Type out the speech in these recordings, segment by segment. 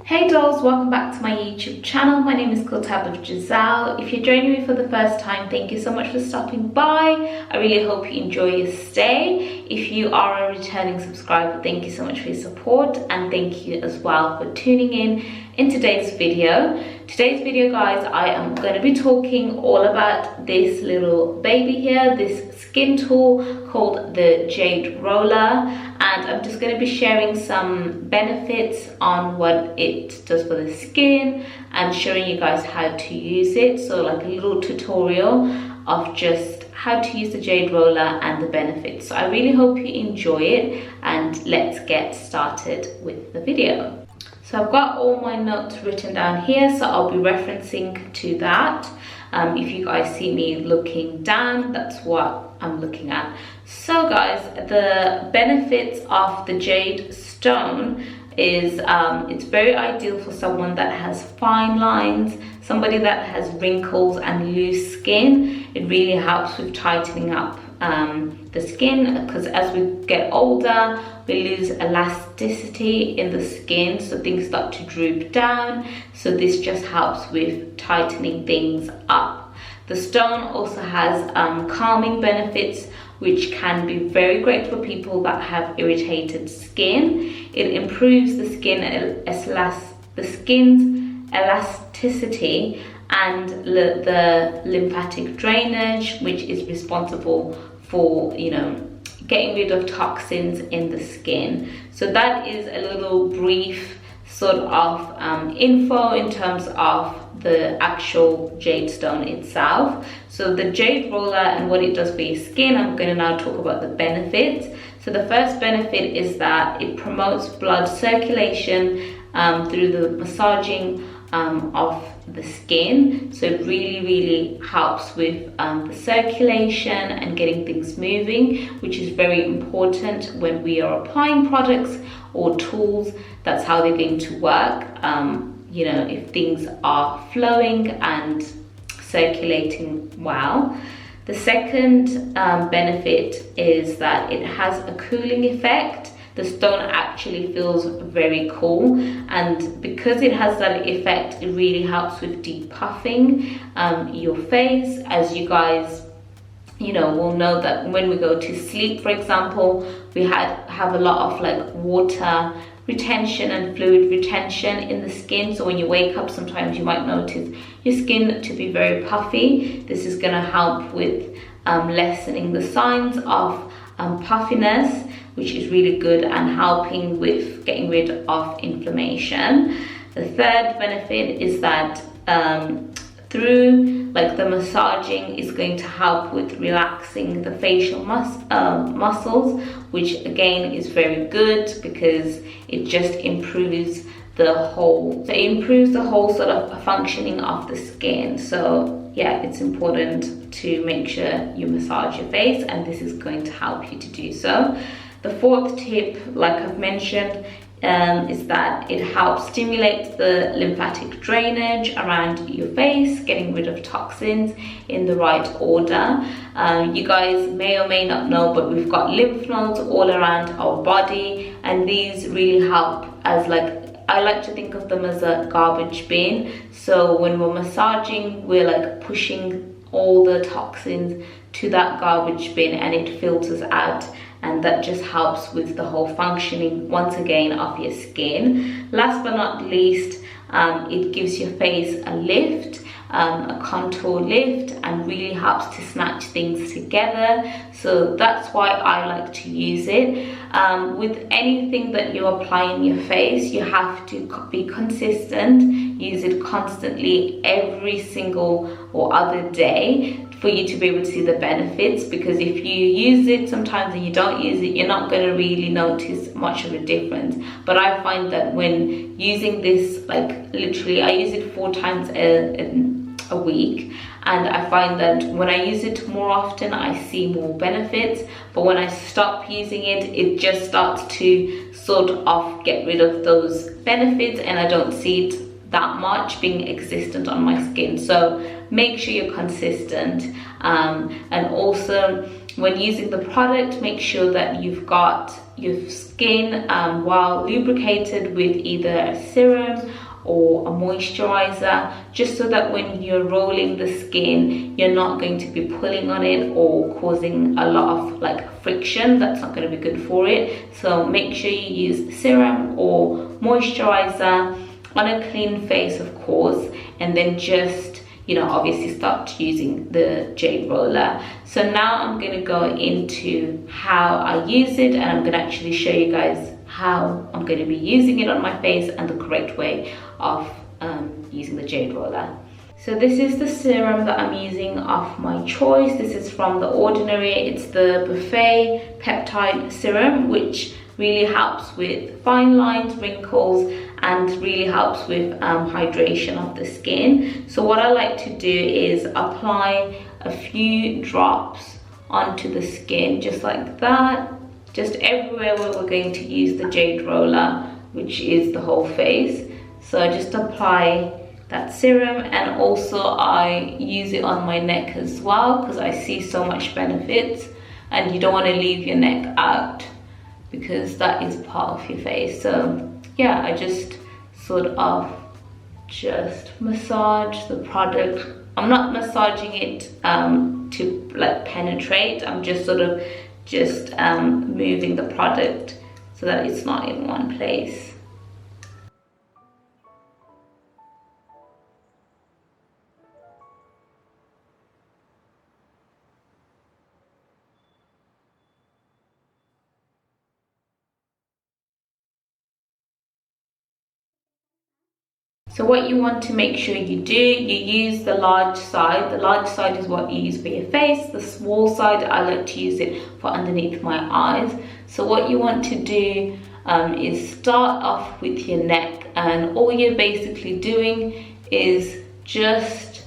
Hey dolls, welcome back to my YouTube channel. My name is Tab of Giselle. If you're joining me for the first time, thank you so much for stopping by. I really hope you enjoy your stay. If you are a returning subscriber, thank you so much for your support, and thank you as well for tuning in today's video. Today's video, guys, I am going to be talking all about this little baby here, this skin tool called the Jade Roller, and I'm just going to be sharing some benefits on what it does for the skin and showing you guys how to use it. So like a little tutorial of just how to use the Jade Roller and the benefits. So I really hope you enjoy it, and let's get started with the video. So I've got all my notes written down here, so I'll be referencing to that. If you guys see me looking down, that's what I'm looking at. So guys, the benefits of the jade stone is it's very ideal for someone that has fine lines, somebody that has wrinkles and loose skin. It really helps with tightening up the skin, because as we get older we lose elasticity in the skin, so things start to droop down. So this just helps with tightening things up. The stone also has calming benefits, which can be very great for people that have irritated skin. It improves the skin's elasticity and the lymphatic drainage, which is responsible for, you know, getting rid of toxins in the skin. So that is a little brief sort of info in terms of the actual jade stone itself. So the Jade Roller and what it does for your skin, I'm going to now talk about the benefits. So the first benefit is that it promotes blood circulation through the massaging of the skin. So it really helps with the circulation and getting things moving, which is very important when we are applying products or tools. That's how they're going to work. You know, if things are flowing and circulating well. The second benefit is that it has a cooling effect. The stone actually feels very cool, and because it has that effect, it really helps with depuffing your face. As you guys, you know, will know that when we go to sleep, for example, we have a lot of like water retention and fluid retention in the skin. So when you wake up, sometimes you might notice your skin to be very puffy. This is going to help with lessening the signs of puffiness, which is really good, and helping with getting rid of inflammation. The third benefit is that through like the massaging is going to help with relaxing the facial muscles, which again is very good because it just improves the whole sort of functioning of the skin. So yeah, it's important to make sure you massage your face, and this is going to help you to do so. The fourth tip, like I've mentioned, is that it helps stimulate the lymphatic drainage around your face, getting rid of toxins in the right order. You guys may or may not know, but we've got lymph nodes all around our body, and these really help as I like to think of them as a garbage bin. So when we're massaging, we're like pushing all the toxins to that garbage bin, and it filters out, and that just helps with the whole functioning once again of your skin. Last but not least, it gives your face a lift, a contour lift, and really helps to snatch things together. So that's why I like to use it. With anything that you apply in your face, you have to be consistent, use it constantly every single or other day for you to be able to see the benefits, because if you use it sometimes and you don't use it, you're not going to really notice much of a difference. But I find that when using this, like literally I use it 4 times a week, and I find that when I use it more often I see more benefits. But when I stop using it, it just starts to sort of get rid of those benefits, and I don't see it that much being existent on my skin. So make sure you're consistent, and also when using the product, make sure that you've got your skin well lubricated with either a serum or a moisturizer, just so that when you're rolling the skin, you're not going to be pulling on it or causing a lot of like friction. That's not going to be good for it. So make sure you use serum or moisturizer on a clean face, of course, and then just, you know, obviously start using the jade roller. So now I'm going to go into how I use it, and I'm going to actually show you guys how I'm going to be using it on my face and the correct way of using the jade roller. So this is the serum that I'm using of my choice. This is from The Ordinary. It's the Buffet Peptide Serum, which really helps with fine lines, wrinkles, and really helps with hydration of the skin. So what I like to do is apply a few drops onto the skin, just like that, just everywhere where we're going to use the jade roller, which is the whole face. So I just apply that serum, and also I use it on my neck as well, because I see so much benefits, and you don't want to leave your neck out because that is part of your face. So yeah, I just sort of just massage the product. I'm not massaging it to like penetrate. I'm just sort of just moving the product so that it's not in one place. So what you want to make sure you do, you use the large side. The large side is what you use for your face. The small side, I like to use it for underneath my eyes. So what you want to do is start off with your neck, and all you're basically doing is just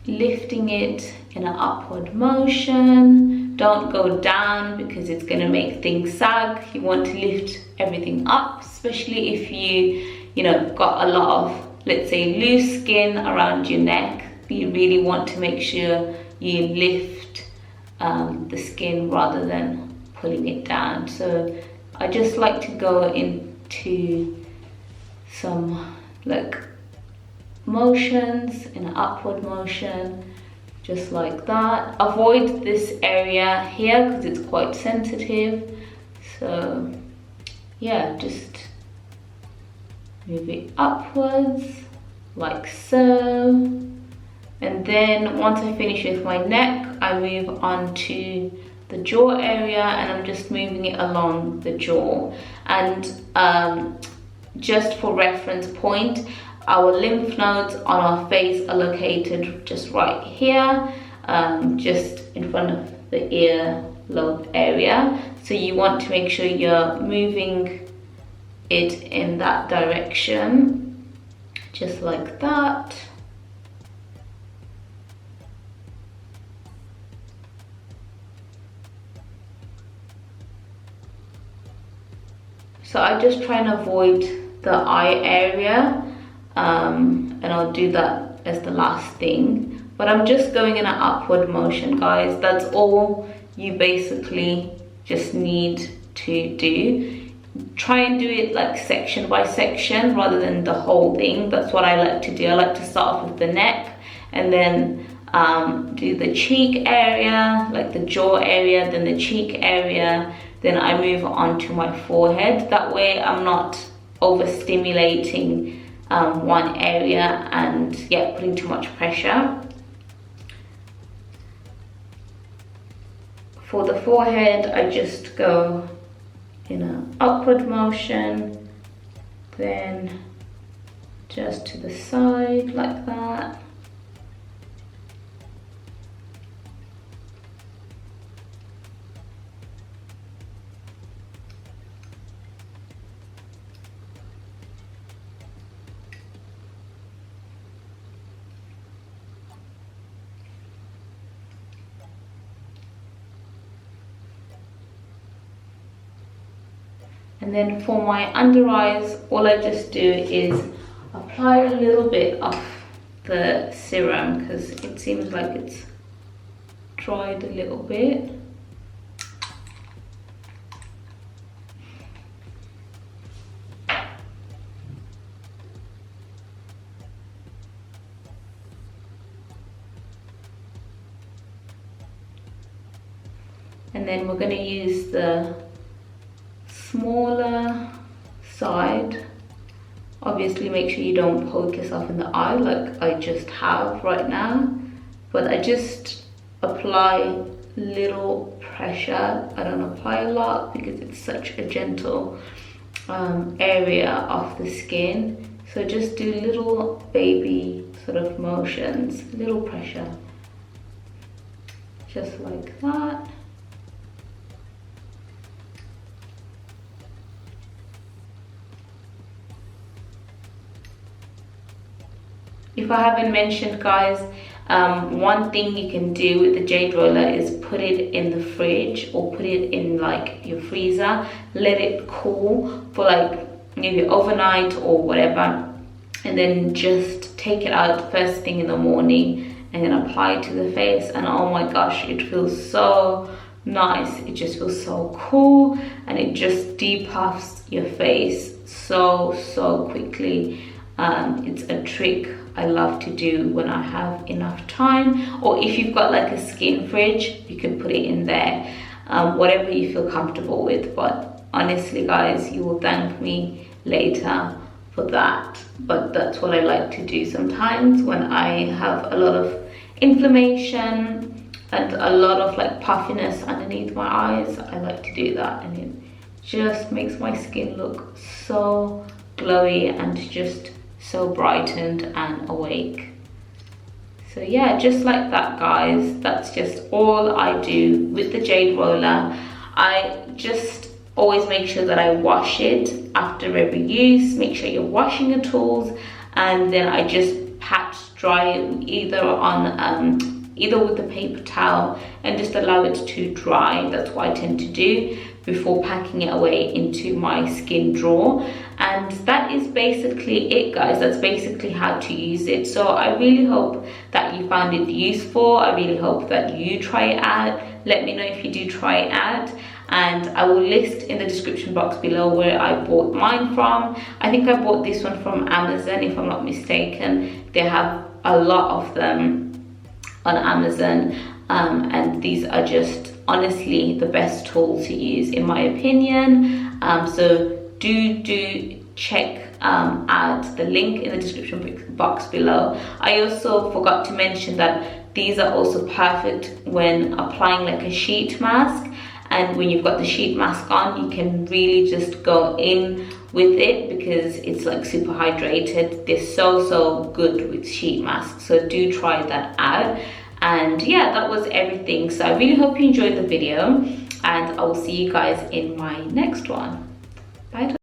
lifting it in an upward motion. Don't go down because it's going to make things sag. You want to lift everything up, especially if you know, got a lot of, let's say, loose skin around your neck. You really want to make sure you lift the skin rather than pulling it down. So I just like to go into some like motions in an upward motion, just like that. Avoid this area here because it's quite sensitive. So yeah, just move it upwards like so. And then once I finish with my neck, I move on to the jaw area, and I'm just moving it along the jaw. And just for reference point, our lymph nodes on our face are located just right here, just in front of the ear lobe area. So you want to make sure you're moving it in that direction, just like that. So I just try and avoid the eye area, and I'll do that as the last thing. But I'm just going in an upward motion, guys. That's all you basically just need to do. Try and do it like section by section rather than the whole thing. That's what I like to do. I like to start off with the neck, and then do the cheek area, like the jaw area, then the cheek area. Then I move on to my forehead. That way I'm not overstimulating one area and yeah, putting too much pressure. For the forehead, I just go in an upward motion, then just to the side like that. And then for my under eyes, all I just do is apply a little bit of the serum because it seems like it's dried a little bit. And then we're going to use the smaller side. Obviously make sure you don't poke yourself in the eye like I just have right now, but I just apply little pressure. I don't apply a lot because it's such a gentle area of the skin, so just do little baby sort of motions, little pressure, just like that. If I haven't mentioned, guys, one thing you can do with the jade roller is put it in the fridge or put it in like your freezer, let it cool for like maybe overnight or whatever, and then just take it out first thing in the morning and then apply it to the face, and oh my gosh, it feels so nice. It just feels so cool and it just depuffs your face so quickly. It's a trick I love to do when I have enough time, or if you've got like a skin fridge, you can put it in there, whatever you feel comfortable with. But honestly, guys, you will thank me later for that. But that's what I like to do sometimes when I have a lot of inflammation and a lot of like puffiness underneath my eyes. I like to do that, and it just makes my skin look so glowy and just so brightened and awake. So yeah, just like that, guys, that's just all I do with the jade roller. I just always make sure that I wash it after every use. Make sure you're washing your tools, and then I just pat dry it either on either with the paper towel and just allow it to dry. That's what I tend to do before packing it away into my skin drawer. And that is basically it, guys. That's basically how to use it. So I really hope that you found it useful. I really hope that you try it out. Let me know if you do try it out, and I will list in the description box below where I bought mine from. I think I bought this one from Amazon, if I'm not mistaken. They have a lot of them on Amazon, and these are just honestly the best tool to use in my opinion. So do check out the link in the description box below. I also forgot to mention that these are also perfect when applying like a sheet mask, and when you've got the sheet mask on, you can really just go in with it because it's like super hydrated. They're so good with sheet masks, so do try that out. And yeah, that was everything. So I really hope you enjoyed the video, and I will see you guys in my next one. Bye.